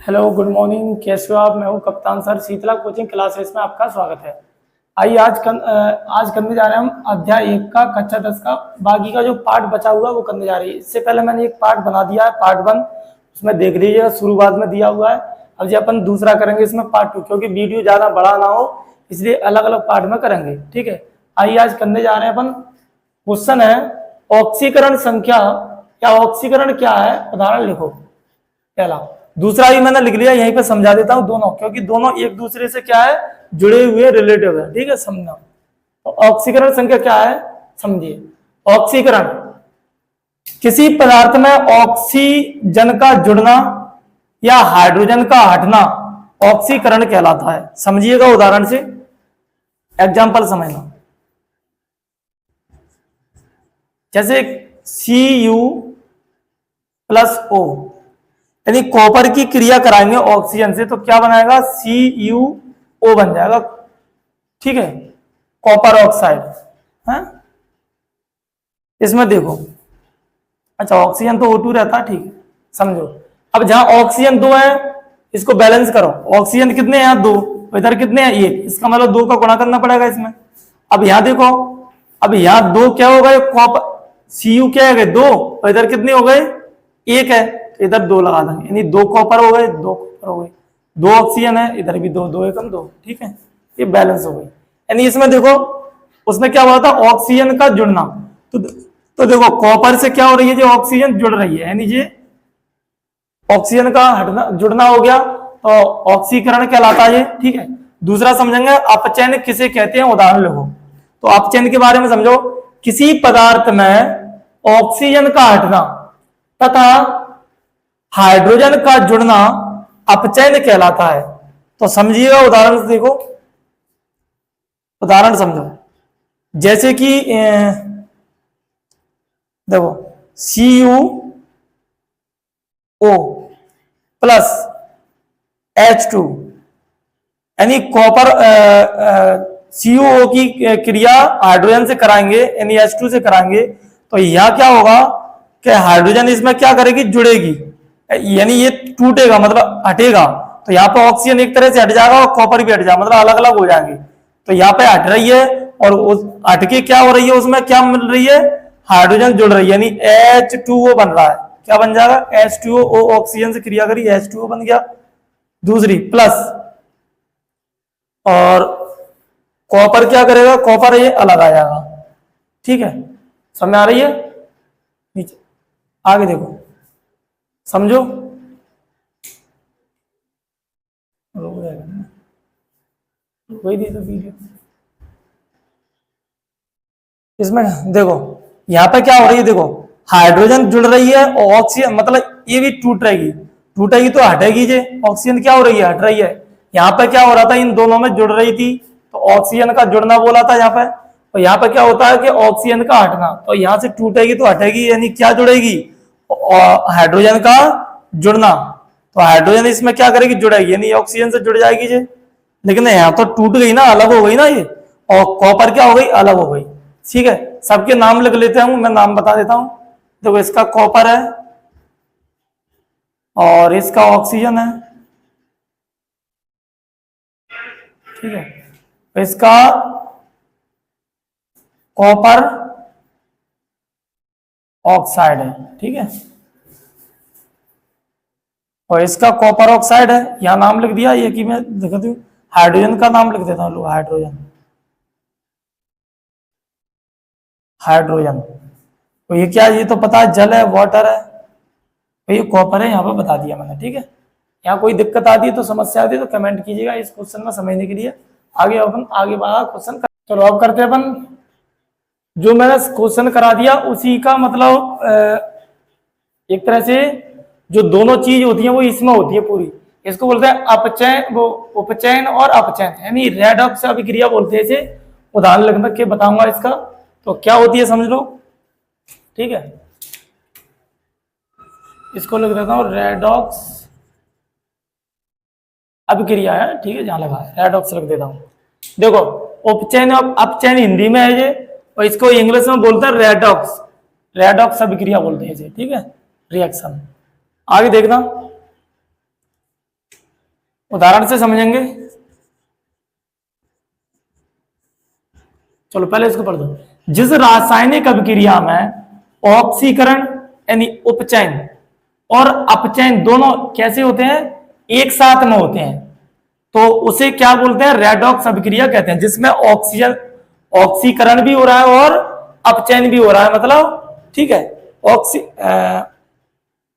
Hello, good morning. कैसे हो आप? मैं हूं कप्तान सर, शीतला कोचिंग क्लासेस में आपका स्वागत है। आइए आज करने जा रहे हैं हम अध्याय 1 का कक्षा 10 का बाकी का जो पार्ट बचा हुआ है वो करने जा रही है। इससे पहले मैंने एक पार्ट बना दिया है, पार्ट 1, उसमें देख लीजिएगा, शुरुआत में दिया हुआ है। अब जो अपन दूसरा करेंगे इसमें पार्ट 2, क्योंकि वीडियो ज़्यादा बड़ा ना हो इसलिए अलग अलग पार्ट में करेंगे। ठीक है, आइए आज करने जा रहे हैं अपन। क्वेश्चन है ऑक्सीकरण संख्या या ऑक्सीकरण क्या है, उदाहरण लिखो। पहला, दूसरा भी मैंने लिख लिया, यहीं पे समझा देता हूं दोनों, क्योंकि दोनों एक दूसरे से क्या है, जुड़े हुए, रिलेटिव है। ठीक है, समझना। तो ऑक्सीकरण संख्या क्या है समझिए। ऑक्सीकरण किसी पदार्थ में ऑक्सीजन का जुड़ना या हाइड्रोजन का हटना ऑक्सीकरण कहलाता है। समझिएगा उदाहरण से, एग्जाम्पल समझना। जैसे Cu+O, यानी कॉपर की क्रिया कराएंगे ऑक्सीजन से तो क्या बनाएगा, CuO बन जाएगा। ठीक है, कॉपर ऑक्साइड है। इसमें देखो, अच्छा ऑक्सीजन तो O2 रहता है, ठीक है, समझो। अब जहां ऑक्सीजन 2 है इसको बैलेंस करो। ऑक्सीजन कितने हैं यहाँ, 2, इधर कितने हैं, 1, इसका मतलब 2 का गुणा करना पड़ेगा इसमें। अब यहां देखो, अब यहाँ 2 क्या हो गए, कॉपर Cu क्या है, 2, और इधर कितने हो गए, 1 है, तो इधर 2 लगा देंगे, यानी 2 कॉपर हो गए, 2 कॉपर हो गए, 2 ऑक्सीजन है, इधर भी 2, 2 एकम 2। ठीक है, ये बैलेंस हो गई। यानी इसमें देखो, उसमें क्या हुआ था, ऑक्सीजन का जुड़ना। तो देखो कॉपर से क्या हो रही है, जो ऑक्सीजन जुड़ रही है, यानी ये ऑक्सीजन का हटना जुड़ना हो गया, तो ऑक्सीकरण कहलाता है ये। ठीक है, दूसरा समझेंगे अपचयन किसे कहते हैं, उदाहरण लिखो। तो अपचयन के बारे में समझो, किसी पदार्थ में ऑक्सीजन का हटना तथा हाइड्रोजन का जुड़ना अपचयन कहलाता है। तो समझिएगा उदाहरण से, देखो उदाहरण समझो। जैसे कि देखो CuO+H2, यानी कॉपर CuO की क्रिया हाइड्रोजन से कराएंगे, यानी H2 से कराएंगे, तो यह क्या होगा कि हाइड्रोजन इसमें क्या करेगी, जुड़ेगी, यानी ये टूटेगा, मतलब हटेगा। तो यहाँ पे ऑक्सीजन एक तरह से हट जाएगा और कॉपर भी हट जाएगा, मतलब अलग अलग हो जाएंगे। तो यहाँ पे हट रही है और उस हटके क्या हो रही है, उसमें क्या मिल रही है, हाइड्रोजन जुड़ रही है, यानी H2O बन रहा है। क्या बन जाएगा, H2O, ऑक्सीजन से क्रिया करी, H2O बन गया। दूसरी प्लस, और कॉपर क्या करेगा, कॉपर ये अलग आ जाएगा। ठीक है, समझ आ रही है, नीचे आगे देखो, समझो। वही दे दो वीडियो। इसमें देखो यहाँ पे क्या हो रही है, देखो हाइड्रोजन जुड़ रही है और ऑक्सीजन, मतलब ये भी टूटेगी, टूटेगी तो हटेगी जे, ऑक्सीजन क्या हो रही है, हट रही है। यहाँ पे क्या हो रहा था, इन दोनों में जुड़ रही थी, तो ऑक्सीजन का जुड़ना बोला था यहाँ पे। तो यहाँ पे क्या होता है कि ऑक्सीजन का हटना, तो यहाँ से टूटेगी तो हटेगी, यानी क्या जुड़ेगी, हाइड्रोजन का जुड़ना। तो हाइड्रोजन इसमें क्या करेगी, जुड़ेगी, यानी ऑक्सीजन से जुड़ जाएगी जे। लेकिन यहाँ तो टूट गई ना, अलग हो गई ना ये, और कॉपर क्या हो गई, अलग हो गई। ठीक है, सबके नाम लिख लेते हूं, मैं नाम बता देता हूं। देखो इसका कॉपर है और इसका ऑक्सीजन है। ठीक है, तो इसका कॉपर ऑक्साइड है। ठीक है, और इसका कॉपर ऑक्साइड है, यहां नाम लिख दिया, ये कि मैं दिखाती हूँ, हाइड्रोजन का नाम लिख देता हूँ, हाइड्रोजन, हाइड्रोजन। तो ये क्या, ये तो पता है, जल है, वाटर है, तो ये कॉपर है, यहाँ पर बता दिया मैंने। ठीक है, यहाँ कोई दिक्कत आती है तो समस्या आती है तो कमेंट कीजिएगा इस क्वेश्चन में समझने के लिए। आगे अपन आगे बढ़ा क्वेश्चन कर, चलो अब करते हैं अपन। जो मैंने क्वेश्चन करा दिया उसी का मतलब एक तरह से जो दोनों चीज होती है वो इसमें होती है पूरी। इसको बोलते हैं अपचयन, वो उपचयन और अपचयन, यानी रेडॉक्स अभिक्रिया बोलते हैं इसे। उदाहरण लिख के बताऊंगा इसका, तो क्या होती है समझ लो। ठीक है, इसको लिख देता हूँ, रेडॉक्स अभिक्रिया है। ठीक है, जहां लगा है रेडॉक्स लिख देता हूं। देखो उपचयन और अपचयन हिंदी में है ये, और इसको इंग्लिश में बोलते हैं रेडॉक्स, रेडॉक्स अभिक्रिया बोलते हैं इसे। ठीक है, रिएक्शन। आगे देखना, उदाहरण से समझेंगे। चलो पहले इसको पढ़ दो। जिस रासायनिक अभिक्रिया में ऑक्सीकरण यानी उपचयन और अपचयन दोनों कैसे होते हैं, एक साथ में होते हैं, तो उसे क्या बोलते हैं, रेडॉक्स अभिक्रिया कहते हैं, जिसमें ऑक्सीजन ऑक्सीकरण भी हो रहा है और अपचयन भी हो रहा है, मतलब ठीक है।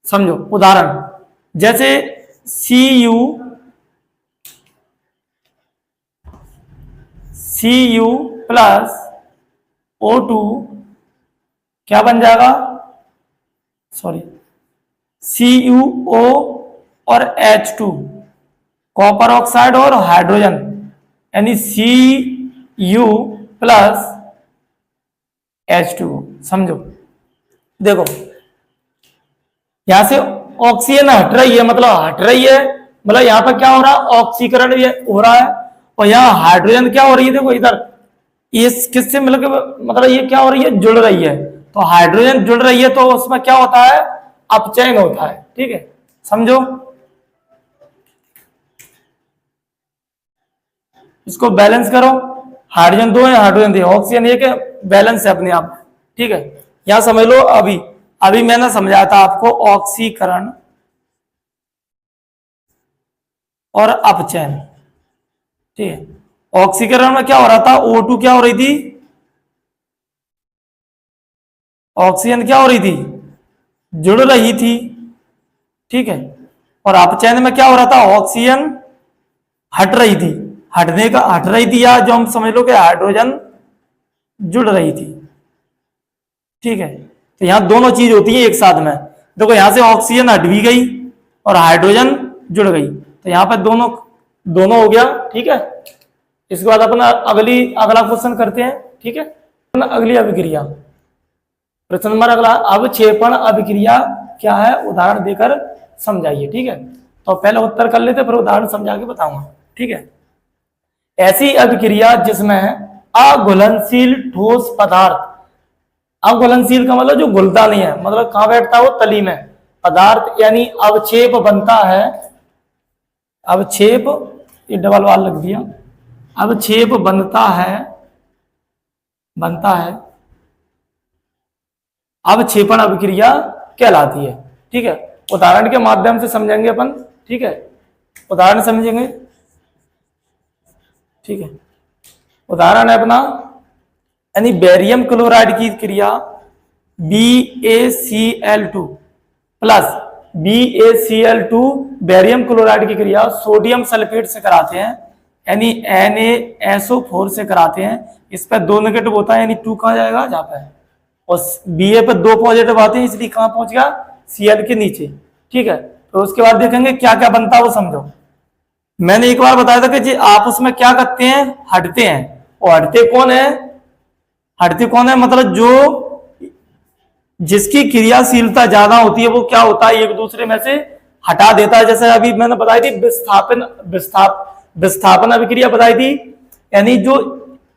समझो उदाहरण, जैसे Cu प्लस O2 क्या बन जाएगा, सॉरी CuO और H2, कॉपर ऑक्साइड और हाइड्रोजन, यानी Cu प्लस H2O। समझो, देखो यहां से ऑक्सीजन हट रही है, मतलब यहां पर क्या हो रहा है, ऑक्सीकरण भी हो रहा है, और यहाँ हाइड्रोजन क्या हो रही है, देखो इधर ये किससे मिलकर, मतलब ये क्या हो रही है, जुड़ रही है, तो हाइड्रोजन जुड़ रही है तो उसमें क्या होता है, अपचयन होता है, ठीक है। समझो, इसको बैलेंस करो, हाइड्रोजन 2 है, हाइड्रोजन 2, ऑक्सीजन 1 है, बैलेंस है अपने आप, ठीक है। यहां समझ लो, अभी अभी मैंने समझाया था आपको ऑक्सीकरण और अपचयन, ठीक है। ऑक्सीकरण में क्या हो रहा था, O2 क्या हो रही थी, ऑक्सीजन क्या हो रही थी, जुड़ रही थी, ठीक है। और अपचयन में क्या हो रहा था, ऑक्सीजन हट रही थी, हट रही थी, या जो हम समझ लो कि हाइड्रोजन जुड़ रही थी, ठीक है। तो यहां दोनों चीज होती है एक साथ में, देखो यहां से ऑक्सीजन हट भी गई और हाइड्रोजन जुड़ गई, तो यहां पर दोनों दोनों हो गया, ठीक है। इसके बाद अपना अगला क्वेश्चन करते हैं, ठीक है। अगली अभिक्रिया, प्रश्न नंबर अगला, अवक्षेपण अभिक्रिया क्या है, उदाहरण देकर समझाइए, ठीक है। तो पहले उत्तर कर लेते, फिर उदाहरण समझा के बताऊंगा, ठीक है। ऐसी अभिक्रिया जिसमें अघुलनशील ठोस पदार्थ, अघुलनशील का मतलब जो घुलता नहीं है, मतलब कहां बैठता है वो, तली में, पदार्थ यानी अवक्षेप बनता है, अवक्षेप, ये डबल वाल लग दिया, अवक्षेप बनता है अवक्षेपण अभिक्रिया कहलाती है, ठीक है। उदाहरण के माध्यम से समझेंगे अपन, ठीक है, उदाहरण समझेंगे, ठीक है। उदाहरण है अपना, यानी बेरियम क्लोराइड की क्रिया BaCl2 plus BaCl2 barium chloride की क्रिया सोडियम सल्फेट से कराते हैं, यानी NaSO4 से कराते हैं। इस पर 2 नेगेटिव होता है, यानी 2 कहां जाएगा, जहां पे, और Ba पर 2 पॉजिटिव आते हैं, इसलिए कहां पहुंच गया, Cl के नीचे, ठीक है। तो उसके बाद देखेंगे क्या क्या बनता है वो समझो। मैंने एक बार बताया था कि जी आप उसमें क्या करते हैं, हटते हैं, और हटते कौन है, मतलब जो जिसकी क्रियाशीलता ज्यादा होती है वो क्या होता है, एक दूसरे में से हटा देता है। जैसे अभी मैंने बताई थी विस्थापन अभिक्रिया बताई थी, यानी जो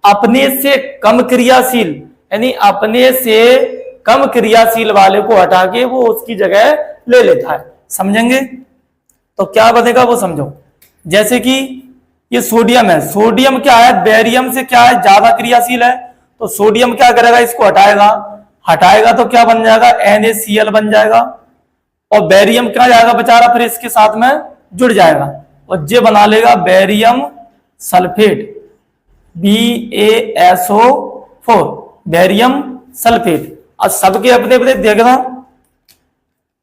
अपने से कम क्रियाशील, यानी अपने से कम क्रियाशील वाले को हटा के वो उसकी जगह ले लेता है, समझेंगे। तो क्या बनेगा वो समझो, जैसे कि ये सोडियम है, सोडियम क्या है, बेरियम से क्या है, ज्यादा क्रियाशील है, तो सोडियम क्या करेगा, इसको हटाएगा तो क्या बन जाएगा, NaCl बन जाएगा, और बेरियम क्या जाएगा बेचारा, फिर इसके साथ में जुड़ जाएगा और ये बना लेगा barium sulphate, BaSO4, barium sulphate. अब सबके अपने अपने देखना,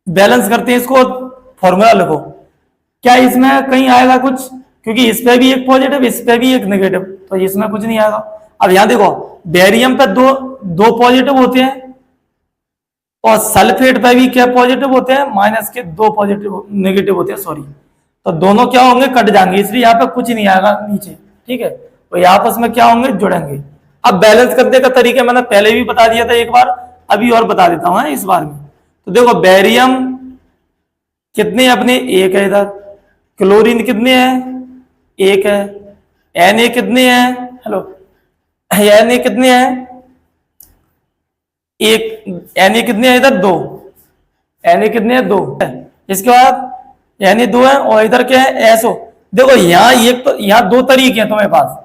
बैलेंस करते हैं इसको, फॉर्मूला लिखो, क्या इसमें कहीं आएगा कुछ, क्योंकि इस पे भी एक पॉजिटिव, इस पे भी एक नेगेटिव, तो इसमें कुछ नहीं आएगा। अब यहां देखो, बेरियम पे दो पॉजिटिव होते हैं, और सल्फेट पे भी क्या पॉजिटिव होते हैं, माइनस के 2 पॉजिटिव नेगेटिव होते हैं, सॉरी, तो दोनों क्या होंगे, कट जाएंगे, इसलिए यहाँ पे कुछ नहीं आएगा नीचे, ठीक है। तो यहाँ आपस में क्या होंगे, जुड़ेंगे। अब बैलेंस करने का तरीका मैंने पहले भी बता दिया था एक बार, अभी और बता देता हूं इस बार में। तो देखो बेरियम कितने अपने, एक है इधर, क्लोरीन कितने हैं, एक है, Na कितने हैं, हेलो, Na कितने हैं, एक, Na कितने हैं इधर, 2, Na कितने हैं, 2, इसके बाद Na 2 है, और इधर क्या है, SO, देखो यहाँ एक तो यहाँ दो तरीके हैं तुम्हारे पास,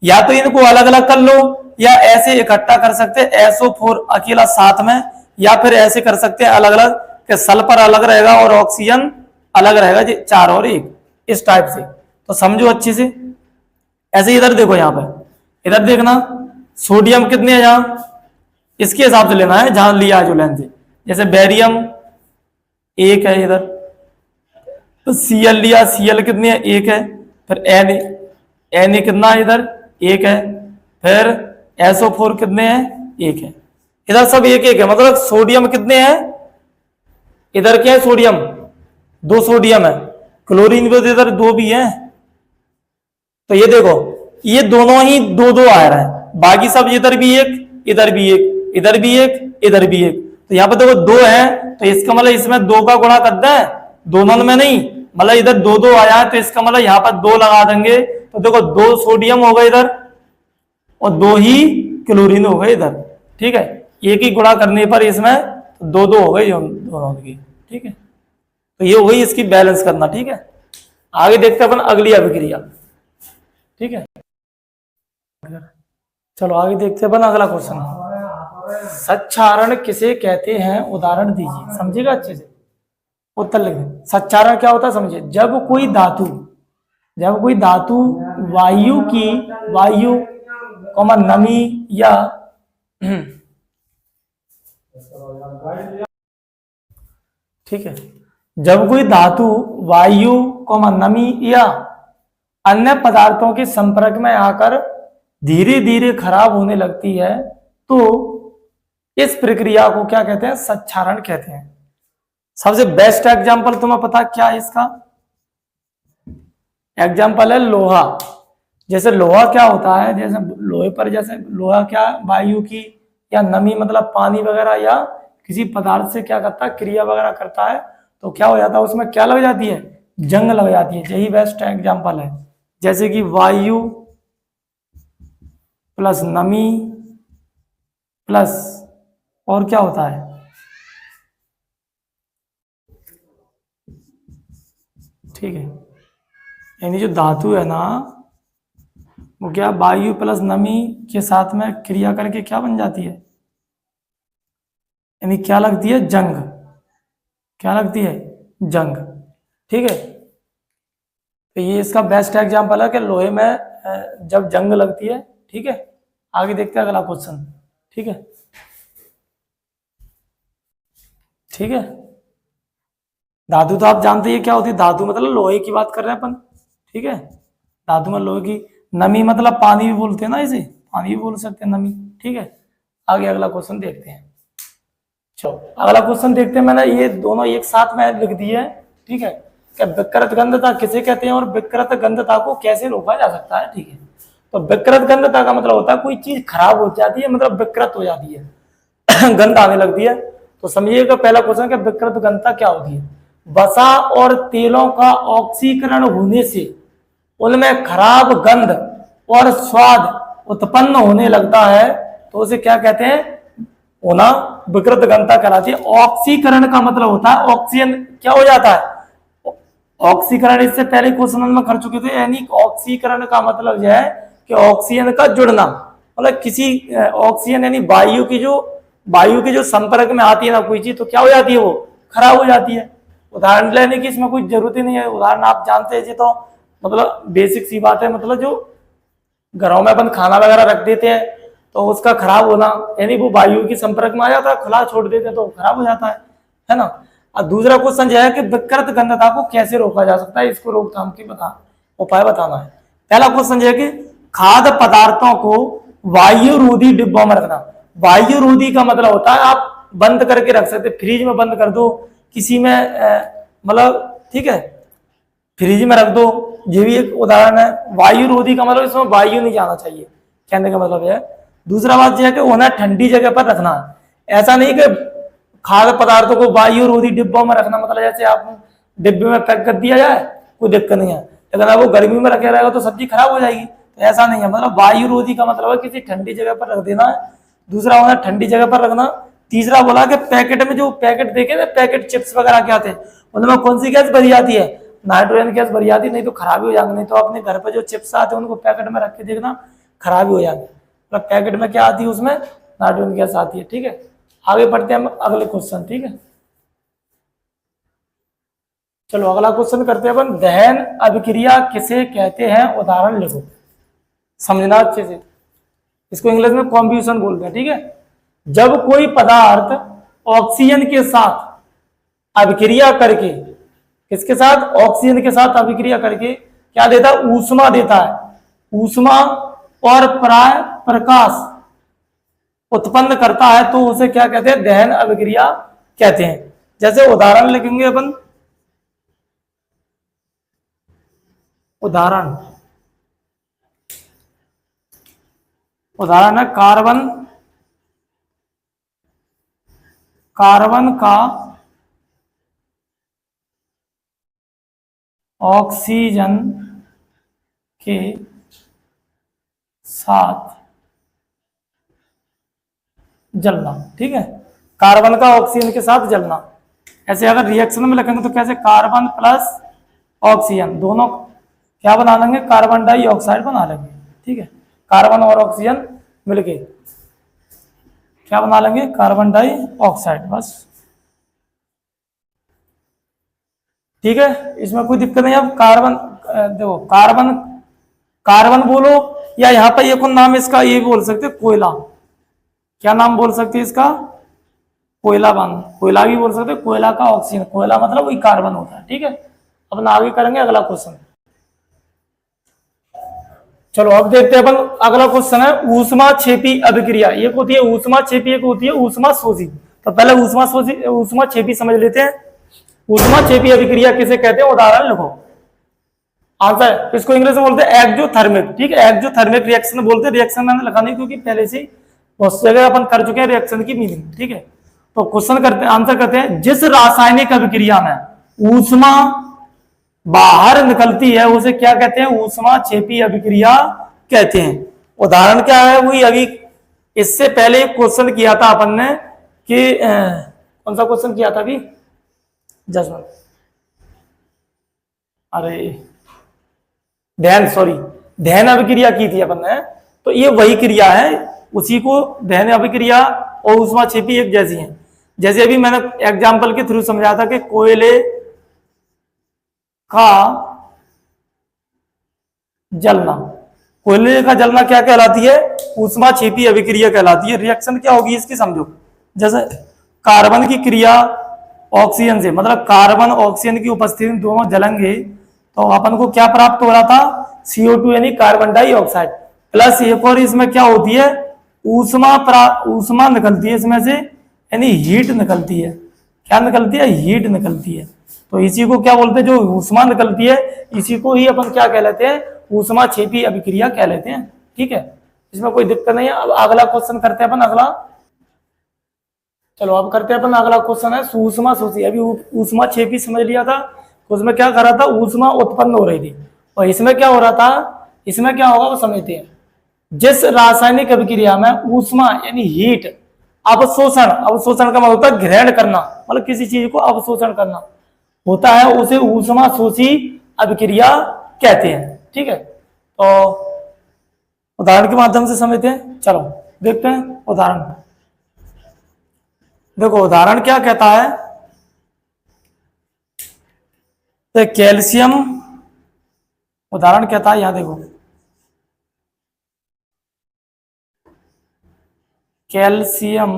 या तो इनको अलग अलग कर लो या ऐसे इकट्ठा कर सकते हैं SO4 अकेला साथ में, या फिर ऐसे कर सकते हैं अलग अलग कि सल्फर अलग रहेगा और ऑक्सीजन अलग रहेगा जी, 4 और 1 इस टाइप से। तो समझो अच्छे से। ऐसे इधर देखो, यहाँ पे इधर देखना सोडियम कितने है यहाँ, इसके हिसाब से लेना है जहां लिया है जो लेंथ है। जैसे बेरियम 1 है इधर, तो Cl लिया, Cl कितनी है 1 है। फिर Na कितना है इधर 1 है। फिर SO4 कितने हैं 1 है। इधर सब 1 है, मतलब सोडियम कितने हैं इधर, क्या है सोडियम 2 सोडियम है। क्लोरीन भी इधर 2 भी है। तो ये देखो ये दोनों ही 2 आ रहा है, बाकी सब इधर भी 1 इधर भी 1 इधर भी 1 इधर भी 1। तो यहाँ पे देखो 2 है, तो इसका मतलब इसमें 2 का गुणा कर दें, दोनों में नहीं, मतलब इधर 2 आया है, तो इसका मतलब यहाँ पर 2 लगा देंगे। तो देखो 2 सोडियम हो गए इधर और 2 ही क्लोरीन हो गए इधर, ठीक है। एक ही गुणा करने पर इसमें 2 हो गए दोनों की, ठीक है। तो ये हो गई इसकी बैलेंस करना, ठीक है। आगे देखते हैं अपन अगली अभिक्रिया, ठीक है। चलो आगे देखते हैं अपन अगला क्वेश्चन। सच्चारण किसे कहते हैं, उदाहरण दीजिए, समझेगा अच्छे से, उत्तर लिखें। सच्चारण क्या होता है समझिए, जब कोई धातु वायु नमी या ठीक है, जब कोई धातु वायु नमी या अन्य पदार्थों के संपर्क में आकर धीरे धीरे खराब होने लगती है, तो इस प्रक्रिया को क्या कहते हैं, सच्चारण कहते हैं। सबसे बेस्ट एग्जांपल तुम्हें पता क्या है इसका, एग्जांपल है लोहा। जैसे लोहा क्या होता है, जैसे लोहे पर जैसे लोहा क्या वायु की या नमी मतलब पानी वगैरह या किसी पदार्थ से क्या करता है, क्रिया वगैरह करता है, तो क्या हो जाता है उसमें क्या लग जाती है, जंग लग जाती है। यही बेस्ट एग्जांपल है। जैसे कि वायु प्लस नमी प्लस और क्या होता है, ठीक है, यानी जो धातु है ना वो क्या वायु प्लस नमी के साथ में क्रिया करके क्या बन जाती है, यानी क्या लगती है, जंग। क्या लगती है, जंग, ठीक है। तो ये इसका बेस्ट एग्जांपल है कि लोहे में जब जंग लगती है, ठीक है। आगे देखते हैं अगला क्वेश्चन, ठीक है, ठीक है। धातु तो आप जानते हैं क्या होती है, धातु मतलब लोहे की बात कर रहे हैं अपन, ठीक है। धातु में लोहे की, नमी मतलब पानी भी बोलते हैं ना, इसे पानी भी बोल सकते हैं नमी, ठीक है। आगे अगला क्वेश्चन देखते हैं। चलो अगला क्वेश्चन देखते हैं। मैंने ये दोनों एक साथ में लिख दिए है, ठीक है। क्या विकृत गंधता किसे कहते हैं और विकृत गंधता को कैसे रोका जा सकता है, ठीक है। तो विकृत गंधता का मतलब होता है कोई चीज खराब हो जाती है, मतलब विकृत हो जाती है गंध आने लगती है। तो समझिएगा पहला क्वेश्चन क्या विकृत गंधता क्या होती है, वसा और तेलों का ऑक्सीकरण होने से उनमें खराब गंध और स्वाद उत्पन्न होने लगता है, तो उसे क्या कहते हैं, होना विकृत गंधता कहलाती है। ऑक्सीकरण का मतलब होता है ऑक्सीजन क्या हो जाता है, ऑक्सीकरण इससे पहले क्वेश्चन में कर चुके थे, यानी ऑक्सीकरण का मतलब यह है कि ऑक्सीजन का जुड़ना, मतलब किसी ऑक्सीजन यानी वायु की जो संपर्क में आती है ना कोई चीज, तो क्या हो जाती है, वो खराब हो जाती है। उदाहरण लेने की इसमें कोई जरूरत ही नहीं है, उदाहरण आप जानते हैं जी, तो मतलब बेसिक सी बात है, मतलब जो घरों में अपन खाना वगैरह रख देते हैं तो उसका खराब होना, यानी वो वायु के संपर्क में आ जाता है, खुला छोड़ देते हैं तो खराब हो जाता है ना। और दूसरा क्वेश्चन यह है कि विकृत गंधता को कैसे रोका जा सकता है, इसको रोकथाम के उपाय बताना है। पहला क्वेश्चन यह है कि खाद्य पदार्थों को वायु रोधी डिब्बों में रखना। वायु रोधी का मतलब होता है आप बंद करके रख सकते, फ्रिज में बंद कर दो, किसी में मतलब, ठीक है, फ्रिज में रख दो, ये भी एक उदाहरण है। वायु रोधी का मतलब इसमें वायु नहीं जाना चाहिए, कहने का मतलब है। दूसरा बात यह है कि उन्हें ठंडी जगह पर रखना है। ऐसा नहीं कि खाद्य पदार्थों को वायु रोधी डिब्बों में रखना, मतलब जैसे आप डिब्बे में पैक कर दिया जाए कोई दिक्कत नहीं है, लेकिन अगर वो गर्मी में रखे रहेगा तो सब्जी खराब हो जाएगी, तो ऐसा नहीं है। मतलब वायु रोधी का मतलब है किसी ठंडी जगह पर रख देना है। दूसरा उन्हें ठंडी जगह पर रखना। तीसरा बोला कि पैकेट में जो पैकेट देखे ना, पैकेट चिप्स वगैरह के आते हैं, उनमें कौन सी गैस भरी जाती है, नाइट्रोजन गैस भरी आती, नहीं तो खराब ही हो जाएंगे। नहीं तो अपने घर पे जो चिप्स आते हैं उनको पैकेट में रख के देखना, खराब ही हो जाएंगे। मतलब पैकेट में क्या आती है, उसमें नाइट्रोजन गैस आती है। ठीक है, आगे बढ़ते हैं हम अगले क्वेश्चन। ठीक है, चलो अगला क्वेश्चन करते हैं अपन। दहन अभिक्रिया किसे कहते हैं, उदाहरण लिखो। समझना अच्छे से, इसको इंग्लिश में कॉम्बिनेशन बोलते हैं। ठीक है, जब कोई पदार्थ ऑक्सीजन के साथ अभिक्रिया करके, किसके साथ, ऑक्सीजन के साथ अभिक्रिया करके क्या देता है, ऊष्मा देता है, ऊष्मा और प्राय प्रकाश उत्पन्न करता है, तो उसे क्या कहते हैं, दहन अभिक्रिया कहते हैं। जैसे उदाहरण लिखेंगे अपन, उदाहरण है कार्बन, कार्बन का ऑक्सीजन के साथ जलना। ठीक है, कार्बन का ऑक्सीजन के साथ जलना। ऐसे अगर रिएक्शन में लिखेंगे तो कैसे, कार्बन प्लस ऑक्सीजन दोनों क्या बना लेंगे, कार्बन डाइऑक्साइड बना लेंगे। ठीक है, कार्बन और ऑक्सीजन मिलके क्या बना लेंगे, कार्बन डाइऑक्साइड, बस। ठीक है, इसमें कोई दिक्कत नहीं। अब कार्बन देखो, कार्बन कार्बन बोलो, या यहाँ पर एक नाम इसका ये बोल सकते, कोयला। क्या नाम बोल सकते हैं इसका, कोयला बन, कोयला भी बोल सकते, कोयला का ऑक्सीजन, कोयला मतलब वही कार्बन होता है। ठीक है, अब आगे करेंगे अगला क्वेश्चन। चलो अब देखते हैं अपन, अगला क्वेश्चन है ऊष्मा छेपी अभिक्रिया। एक होती है ऊष्मा छेपी, एक होती है ऊष्मा शोषी। तो पहले ऊष्मा छेपी समझ लेते हैं। ऊष्मा छेपी अभिक्रिया किसे कहते हैं, उदाहरण लिखो। आंसर, इसको इंग्लिश में बोलते हैं एक्जोथर्मिक। ठीक है, एक्जोथर्मिक रिएक्शन बोलते हैं। रिएक्शन मैंने लिखा नहीं क्योंकि पहले से बहुत जगह अपन कर चुके हैं रिएक्शन की मीनिंग। ठीक है, तो क्वेश्चन करते हैं, आंसर करते हैं, जिस रासायनिक अभिक्रिया में ऊष्मा बाहर निकलती है उसे क्या कहते हैं, ऊष्मा छेपी अभिक्रिया कहते हैं। उदाहरण क्या है, वही अभी इससे पहले क्वेश्चन किया था अपन ने कि कौन सा क्वेश्चन किया था अभी, जजमेंट, अरे दहन अभिक्रिया की थी अपन ने। तो ये वही क्रिया है, उसी को दहन अभिक्रिया और ऊष्मा छेपी एक जैसी हैं। जैसे अभी मैंने एग्जाम्पल के थ्रू समझाया था कि कोयले का जलना, कोयले का जलना क्या कहलाती है, ऊष्मा छेपी अभिक्रिया कहलाती है। रिएक्शन क्या होगी इसकी समझो, जैसे कार्बन की क्रिया ऑक्सीजन से, मतलब कार्बन ऑक्सीजन की उपस्थिति में दोनों जलेंगे तो अपन को क्या प्राप्त हो रहा था, CO2 यानी कार्बन डाइऑक्साइड, प्लस एक और इसमें क्या होती है, ऊष्मा निकलती है इसमें से, यानी हीट निकलती है। क्या निकलती है, हीट निकलती है। तो इसी को क्या बोलते हैं, जो ऊष्मा निकलती है इसी को ही अपन क्या कहलाते हैं, ऊष्मा छेपी अभिक्रिया कह लेते हैं। ठीक है, इसमें कोई दिक्कत नहीं है। अब अगला क्वेश्चन करते हैं अपन, अगला, चलो अब करते हैं अपन अगला क्वेश्चन है ऊष्मा शोषी। अभी ऊष्मा छेपी समझ लिया था, उसमें क्या कर रहा था, ऊष्मा उत्पन्न हो रही थी। और इसमें क्या हो रहा था, इसमें क्या होगा वो समझते हैं। जिस रासायनिक अभिक्रिया में ऊष्मा यानी हीट अवशोषण, अवशोषण का मतलब होता है ग्रहण करना, मतलब किसी चीज को अवशोषण करना होता है, उसे ऊष्मा शोषी अभिक्रिया कहते हैं। ठीक है, तो उदाहरण के माध्यम से समझते हैं। चलो देखते हैं उदाहरण। देखो उदाहरण क्या कहता है, तो कैल्शियम, उदाहरण कहता है, यहां देखो, कैल्शियम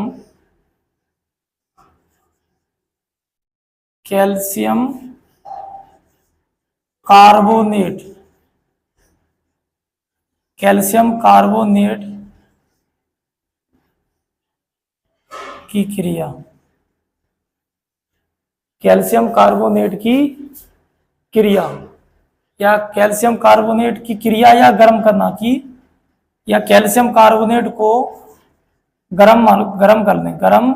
कार्बोनेट, कैल्शियम कार्बोनेट की क्रिया, कैल्शियम कार्बोनेट की क्रिया, या कैल्शियम कार्बोनेट की क्रिया या गर्म करना की, या कैल्शियम कार्बोनेट को गर्म करने, गर्म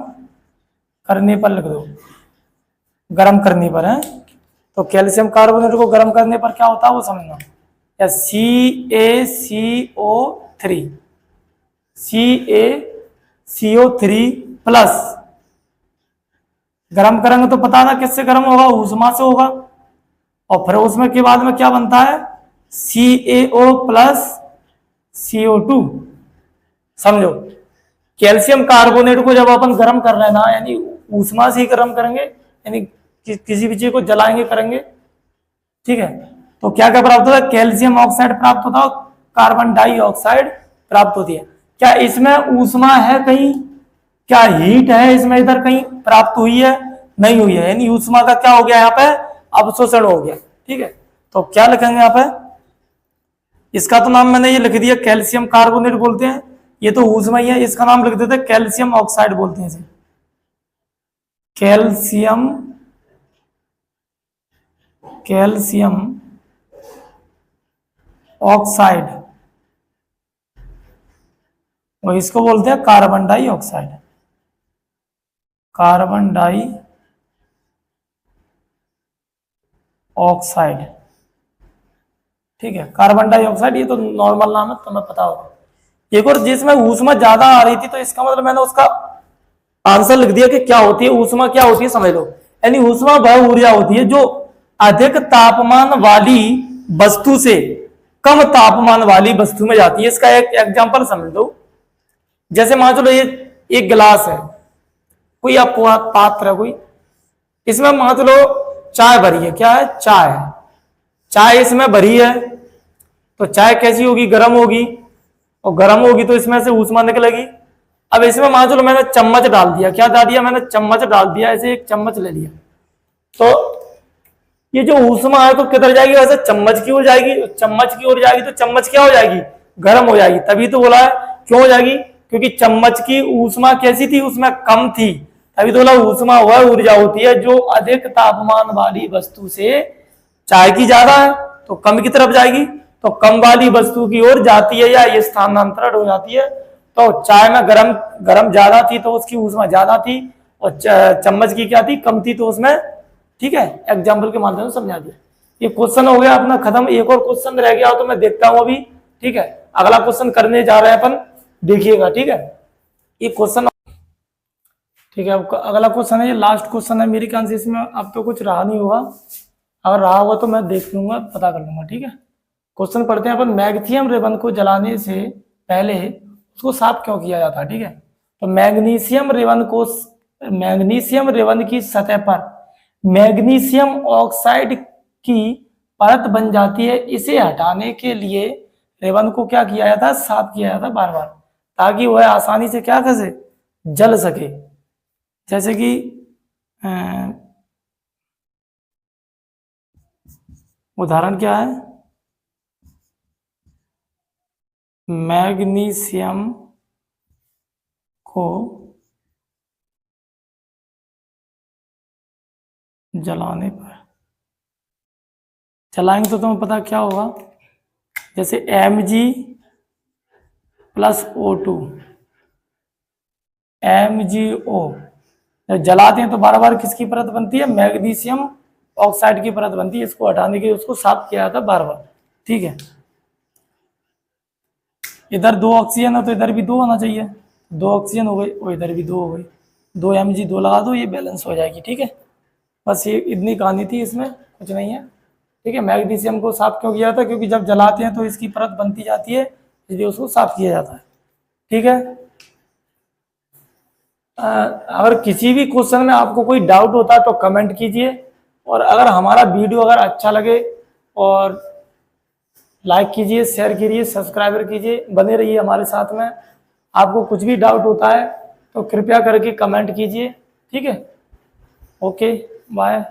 करने पर लिख दो, गर्म करने पर है। तो कैल्शियम कार्बोनेट को गर्म करने पर क्या होता है वो समझना, या CaCO3 प्लस, गर्म करेंगे तो पता ना किससे गर्म होगा, ऊष्मा से होगा। और फिर उसमें के बाद में क्या बनता है, CaO प्लस CO2। समझो, कैल्शियम कार्बोनेट को जब अपन गर्म कर रहे हैं ना, यानी ऊष्मा से ही गर्म करेंगे, यानी किसी भी चीज को जलाएंगे करेंगे, ठीक है, तो क्या क्या प्राप्त होता है, कैल्शियम ऑक्साइड प्राप्त होता है, कार्बन डाइऑक्साइड प्राप्त होती है। क्या इसमें ऊष्मा है कहीं, क्या हीट है इसमें इधर कहीं प्राप्त हुई है, नहीं हुई है, यानी ऊष्मा का क्या हो गया यहाँ पे, अवशोषण हो गया। ठीक है, तो क्या लिखेंगे यहाँ पे, इसका तो नाम मैंने ये लिख दिया कैल्शियम कार्बोनेट बोलते हैं, ये तो ऊष्मा ही है, इसका नाम लिख देते हैं कैल्शियम ऑक्साइड बोलते हैं इसे, कैल्शियम कैल्शियम ऑक्साइड, और इसको बोलते हैं carbon dioxide, carbon dioxide. ठीक है, कार्बन डाइऑक्साइड ये तो नॉर्मल नाम है, तुम्हें पता होगा। एक और जिसमें ऊष्मा ज्यादा आ रही थी, तो इसका मतलब मैंने उसका आंसर लिख दिया कि क्या होती है ऊष्मा, क्या होती है समझ लो, यानी ऊष्मा वह ऊर्जा होती है जो अधिक तापमान वाली वस्तु से कम तापमान वाली वस्तु में जाती है। इसका एक एग्जांपल समझ लो, जैसे मान चलो ये एक गिलास है, कोई आपको पात्र है कोई, इसमें मान चलो चाय भरी है, क्या है, चाय है, चाय इसमें भरी है, तो चाय कैसी होगी, गर्म होगी, और गर्म होगी तो इसमें से ऊष्मा निकलेगी। अब इसमें मान चलो मैंने चम्मच डाल दिया, क्या डाल दिया मैंने, चम्मच डाल दिया, ऐसे एक चम्मच ले लिया, तो ये जो ऊष्मा है तो किधर जाएगी, वैसे चम्मच की ओर जाएगी, चम्मच की ओर जाएगी तो चम्मच क्या हो जाएगी, गर्म हो जाएगी। तभी तो बोला है क्यों हो जाएगी, क्योंकि चम्मच की ऊष्मा कैसी थी, उसमें कम थी, तभी तो बोला ऊष्मा वह ऊर्जा होती है जो अधिक तापमान वाली वस्तु से, चाय की ज्यादा है तो कम की तरफ जाएगी, तो कम वाली वस्तु की ओर जाती है या ये स्थानांतरण हो जाती है। तो चाय में गरम गरम ज्यादा थी तो उसकी ऊष्मा ज्यादा थी, और चम्मच की क्या थी, कम थी, तो उसमें, ठीक है, एग्जाम्पल के माध्यम से समझा दिया। ये क्वेश्चन हो गया अपना खत्म, एक और क्वेश्चन रह गया तो मैं देखता हूं अभी। ठीक है, अगला क्वेश्चन करने जा रहे हैं अपन, देखिएगा। ठीक है, ये क्वेश्चन, ठीक है, अब अगला क्वेश्चन है, ये लास्ट क्वेश्चन है मेरे ख्याल से, इसमें अब तो कुछ रहा नहीं होगा, अगर रहा होगा तो मैं देख लूंगा, पता कर लूंगा। ठीक है, क्वेश्चन पढ़ते हैं अपन, मैग्नीशियम रिबन को जलाने से पहले उसको साफ क्यों किया जाता है। ठीक है, तो मैग्नीशियम रिबन की सतह पर मैग्नीशियम ऑक्साइड की परत बन जाती है, इसे हटाने के लिए रिबन को क्या किया जाता है, साफ किया जाता है बार बार, ताकि वह आसानी से क्या कर जल सके। जैसे कि उदाहरण क्या है, मैग्नीशियम को जलाने पर, जलाएंगे तो तुम्हें पता क्या होगा, जैसे Mg प्लस O2, MgO, जब जलाते हैं तो बार बार किसकी परत बनती है, मैग्नीशियम ऑक्साइड की परत बनती है, इसको हटाने के लिए उसको साफ किया जाता है बार बार। ठीक है, इधर 2 ऑक्सीजन है तो इधर भी 2 होना चाहिए, 2 ऑक्सीजन हो गई, और इधर भी 2 हो गई, 2 Mg 2 लगा दो, ये बैलेंस हो जाएगी। ठीक है, बस ये इतनी कहानी थी, इसमें कुछ नहीं है। ठीक है, मैग्नीशियम को साफ क्यों किया जाता है, क्योंकि जब जलाते हैं तो इसकी परत बनती जाती है, इसलिए उसको साफ किया जाता है। ठीक है, अगर किसी भी क्वेश्चन में आपको कोई डाउट होता है तो कमेंट कीजिए, और अगर हमारा वीडियो अगर अच्छा लगे और लाइक कीजिए, शेयर कीजिए, सब्सक्राइबर कीजिए, बने रहिए हमारे साथ में। आपको कुछ भी डाउट होता है तो कृपया करके कमेंट कीजिए। ठीक है, ओके, बाय।